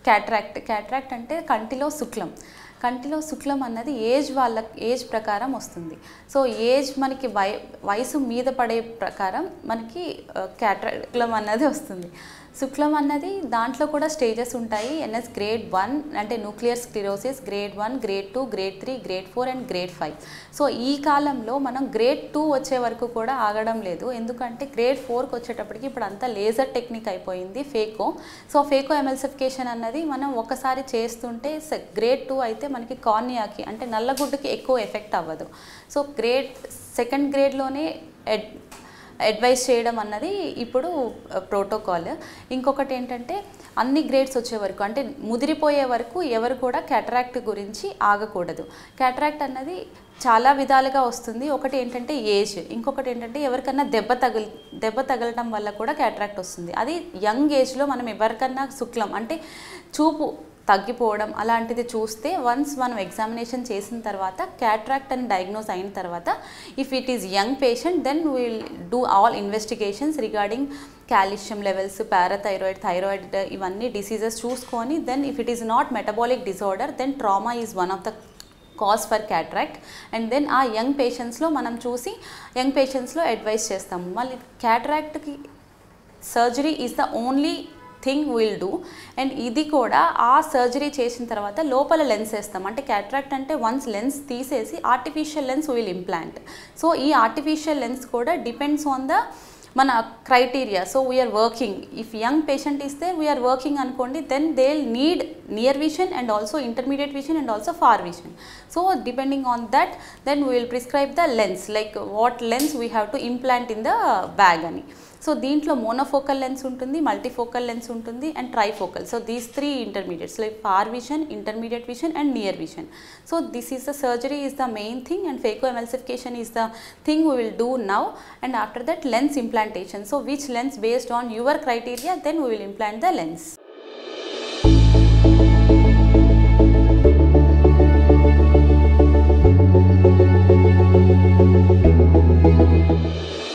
Cataract అంటే కంటిలో శుక్లం. కంటిలో శుక్లం అన్నది ఏజ్ ప్రకారం వస్తుంది. సో ఏజ్ మనకి వయసు మీద పడే ప్రకారం మనకి క్యాట్రాక్ట్ అన్నది వస్తుంది. శుక్లం అన్నది దాంట్లో కూడా స్టేజెస్ ఉంటాయి. ఎన్ఎస్ గ్రేడ్ 1 అంటే nuclear sclerosis, grade 1, grade 2, grade 3, grade 4 and grade 5. So ఈ కాలంలో మనం గ్రేడ్ 2 వచ్చే వరకు కూడా ఆగడం లేదు. ఎందుకంటే గ్రేడ్ 4కి వచ్చేటప్పటికి ఇప్పుడు అంతా లేజర్ టెక్నిక్ అయిపోయింది, ఫేకో. సో ఫేకో ఎమల్సిఫికేషన్ అన్నది మనం ఒకసారి చేస్తుంటే గ్రేడ్ 2 అయితే మనకి కార్నియాకి అంటే నల్లగుడ్డుకి ఎక్కువ ఎఫెక్ట్ అవ్వదు. సో సెకండ్ గ్రేడ్లోనే అడ్వైస్ చేయడం అన్నది ఇప్పుడు ప్రోటోకాల్. ఇంకొకటి ఏంటంటే అన్ని గ్రేడ్స్ వచ్చే వరకు అంటే ముదిరిపోయే వరకు ఎవరు కూడా క్యాటరాక్ట్ గురించి ఆగకూడదు. క్యాటరాక్ట్ అన్నది చాలా విధాలుగా వస్తుంది. ఒకటి ఏంటంటే ఏజ్, ఇంకొకటి ఏంటంటే ఎవరికన్నా దెబ్బ తగలటం వల్ల కూడా క్యాటరాక్ట్ వస్తుంది. అది యంగ్ ఏజ్లో మనం ఎవరికన్నా శుక్లం అంటే చూపు తగ్గిపోవడం అలాంటిది చూస్తే వన్స్ మనం ఎగ్జామినేషన్ చేసిన తర్వాత క్యాట్రాక్ట్ అని డయాగ్నోస్ అయిన తర్వాత if it is young patient then will do all investigations regarding calcium levels, thyroid ఇవన్నీ డిసీజెస్ చూసుకొని then if it is not metabolic disorder then trauma is one of the cause for cataract. And then ఆ young పేషెంట్స్లో మనం చూసి young పేషెంట్స్లో advice చేస్తాము. మళ్ళీ క్యాట్రాక్ట్కి surgery is the only thing will do. And ఇది కూడా ఆ సర్జరీ చేసిన తర్వాత లోపల లెన్స్ వేస్తాం. అంటే క్యాట్రాక్ట్ అంటే వన్స్ లెన్స్ తీసేసి artificial lens will implant. So ఈ ఆర్టిఫిషియల్ లెన్స్ కూడా డిపెండ్స్ ఆన్ ద మన criteria. So we are working if young patient ఇస్తే వీఆర్ వర్కింగ్ అనుకోండి then they need near vision and also intermediate vision and also far vision. So depending on that then we will prescribe the lens like what lens we have to implant in the bag అని. So దీంట్లో monofocal lens ఉంటుంది, multifocal lens ఉంటుంది and trifocal. So these 3 intermediates like far vision, intermediate vision and near vision. So this is the surgery is the main thing and phacoemulsification is the thing we will do now, and after that lens implantation. So which lens based on your criteria then we will implant the lens.